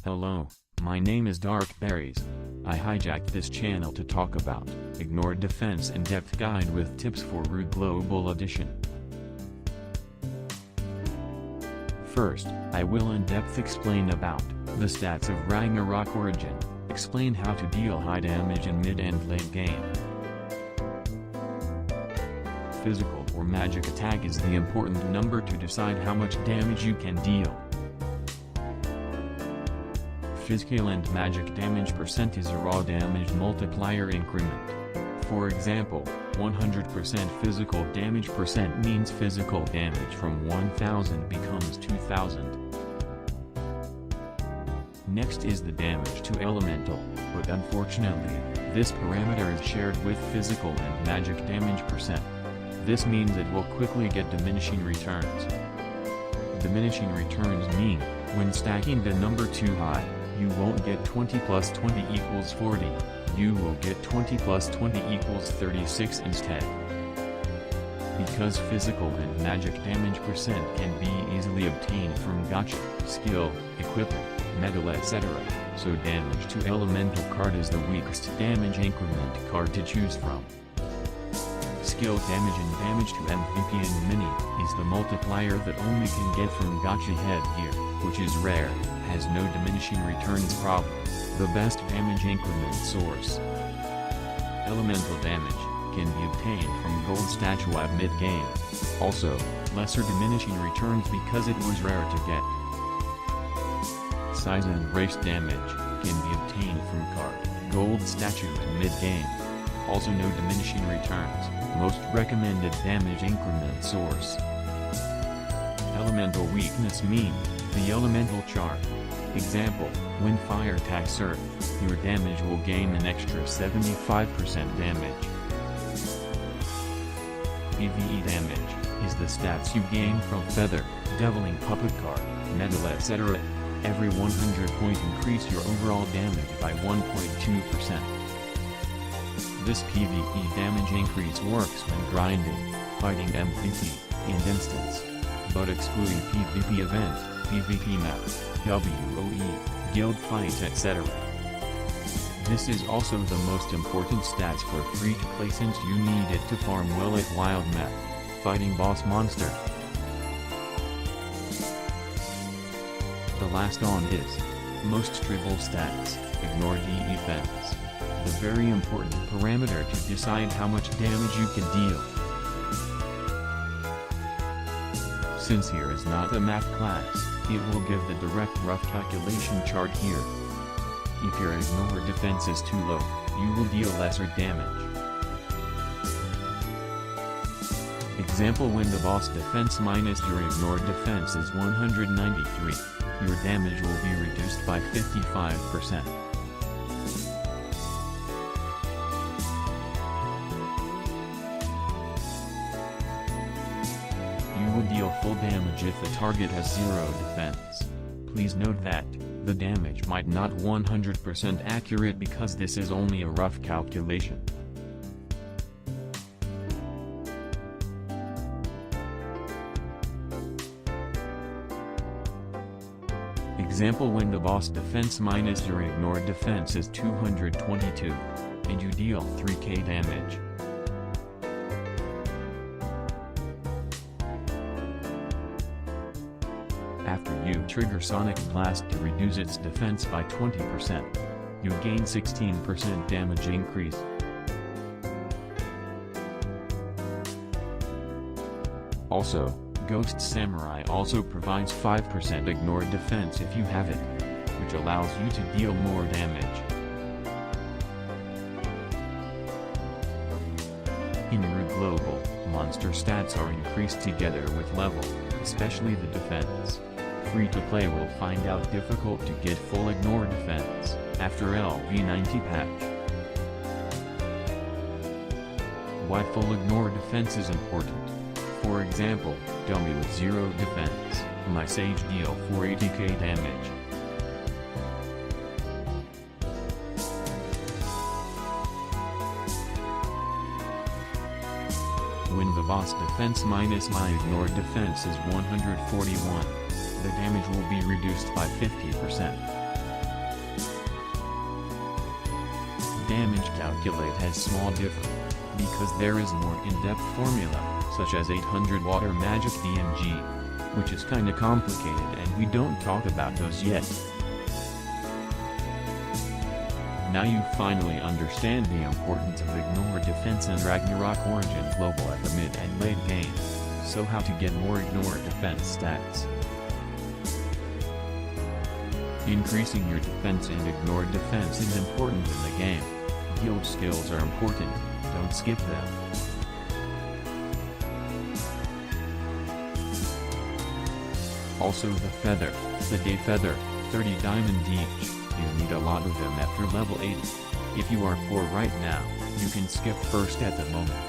Hello, my name is Darkberries. I hijacked this channel to talk about Ignore Defense in-depth guide with tips for ROO Global Edition. First, I will in-depth explain about the stats of Ragnarok Origin, explain how to deal high damage in mid and late game. Physical or magic attack is the important number to decide how much damage you can deal. Physical and magic damage percent is a raw damage multiplier increment. For example, 100% physical damage percent means physical damage from 1000 becomes 2000. Next is the damage to elemental, but unfortunately, this parameter is shared with physical and magic damage percent. This means it will quickly get diminishing returns. Diminishing returns mean, when stacking the number too high, you won't get 20 plus 20 equals 40, you will get 20 plus 20 equals 36 instead. Because physical and magic damage percent can be easily obtained from gacha, skill, equipment, medal etc., so damage to elemental card is the weakest damage increment card to choose from. Skill damage and damage to MVP and mini is the multiplier that only can get from gacha headgear, which is rare, has no diminishing returns problem, the best damage increment source. Elemental damage can be obtained from gold statue at mid-game. Also, lesser diminishing returns because it was rare to get. Size and race damage can be obtained from card, gold statue at mid-game. Also no diminishing returns, most recommended damage increment source. Elemental weakness mean, the elemental chart. Example, when fire attacks earth, your damage will gain an extra 75% damage. PvE damage is the stats you gain from feather, deviling puppet card, medal etc. Every 100 point increase your overall damage by 1.2%. This PvE damage increase works when grinding, fighting MVP, and instance. But excluding PvP event, PvP map, ROE, guild fight etc. This is also the most important stats for free-to-play since you need it to farm well at wild map, fighting boss monster. The last on is most trivial stats, ignore defense. The very important parameter to decide how much damage you can deal. Since here is not a math class, it will give the direct rough calculation chart here. If your ignore defense is too low, you will deal lesser damage. Example, when the boss defense minus your ignore defense is 193, your damage will be reduced by 55%. You will deal full damage if the target has 0 defense. Please note that, the damage might not 100% accurate because this is only a rough calculation. Example, when the boss defense minus your ignore defense is 222, and you deal 3k damage. After you trigger Sonic Blast to reduce its defense by 20%, you gain 16% damage increase. Also, Ghost Samurai also provides 5% ignore defense if you have it, which allows you to deal more damage. In ROO Global, monster stats are increased together with level, especially the defense. Free-to-play will find out difficult to get full ignore defense after LV90 patch. Why full ignore defense is important? For example, dummy with 0 defense, my sage deal 480k damage. When the boss defense minus my ignore defense is 141, the damage will be reduced by 50%. damage calculate has small differ. Because there is more in-depth formula, such as 800 water magic Dmg, which is kinda complicated and we don't talk about those yet. Now you finally understand the importance of Ignore Defense and Ragnarok Origin Global at the mid and late game. So how to get more Ignore Defense stats. Increasing your defense and Ignore Defense is important in the game. Guild skills are important, don't skip them. Also the feather, the day feather, 30 diamond each, you need a lot of them after level 80. If you are poor right now, you can skip first at the moment.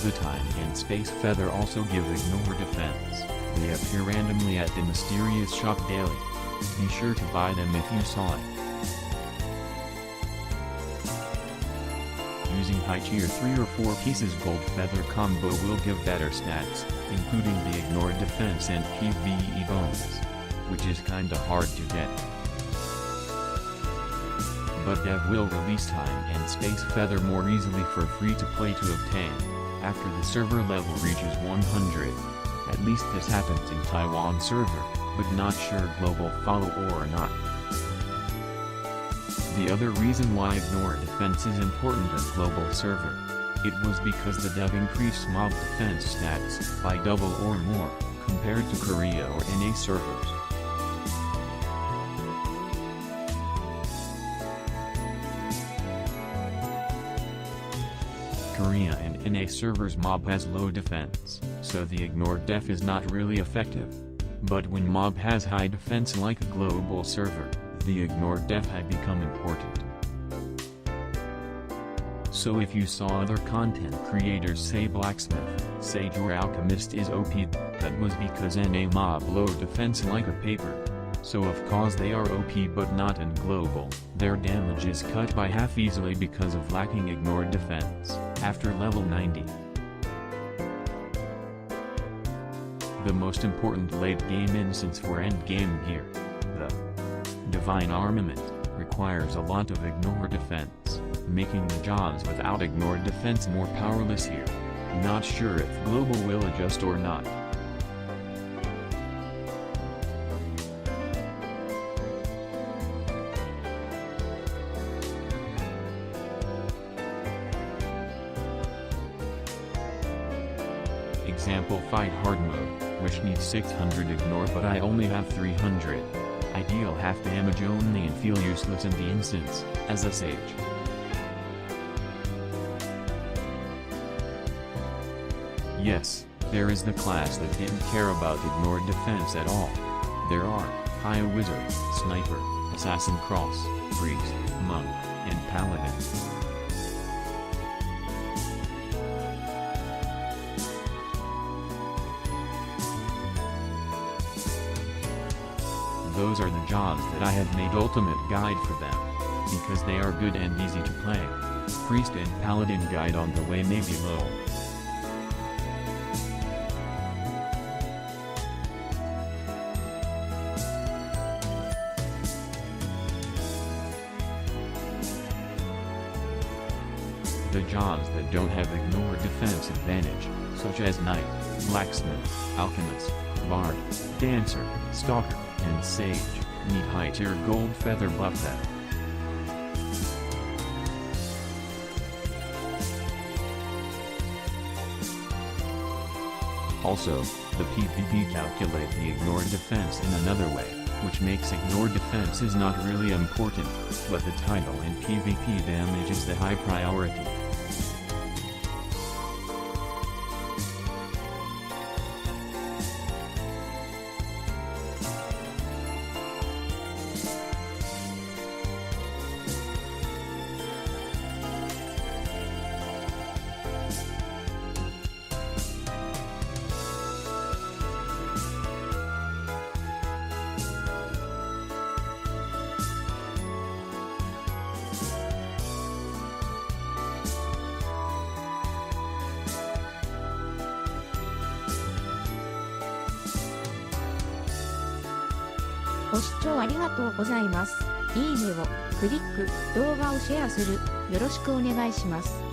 The time and space feather also give Ignore Defense. They appear randomly at the mysterious shop daily. Be sure to buy them if you saw it. Using high tier 3 or 4 pieces gold feather combo will give better stats, including the Ignore Defense and PvE bonus, which is kinda hard to get. But Dev will release time and space feather more easily for free to play to obtain, after the server level reaches 100. At least this happens in Taiwan server, but not sure global follow or not. The other reason why Ignore Defense is important in global server, it was because the dev increased mob defense stats by double or more, compared to Korea or NA servers. Korea and NA servers mob has low defense, so the Ignore Def is not really effective. But when mob has high defense like a global server, the Ignore Def had become important. So if you saw other content creators say blacksmith, sage or alchemist is OP, that was because NA mob low defense like a paper. So of course they are OP but not in global, their damage is cut by half easily because of lacking Ignore Defense, after level 90. The most important late game instance for end game gear, the Divine Armament, requires a lot of Ignore Defense, making the jobs without Ignore Defense more powerless here. Not sure if global will adjust or not. Example fight hard mode, which needs 600 ignore but I only have 300. I deal half damage only and feel useless in the instance, as a sage. Yes, there is the class that didn't care about Ignore Defense at all. There are High Wizard, Sniper, Assassin Cross, Priest, Monk, and Paladin. Those are the jobs that I have made ultimate guide for them, because they are good and easy to play. Priest and Paladin guide on the way may be low. The jobs that don't have Ignore Defense advantage, such as Knight, Blacksmith, Alchemist, Bard, Dancer, Stalker, and Sage, need high tier gold feather buff them. Also, the PvP calculate the Ignore Defense in another way, which makes Ignore Defense is not really important, but the title and PvP damage is the high priority. ご視聴ありがとうございます。いいねをクリック、動画をシェアする、よろしくお願いします。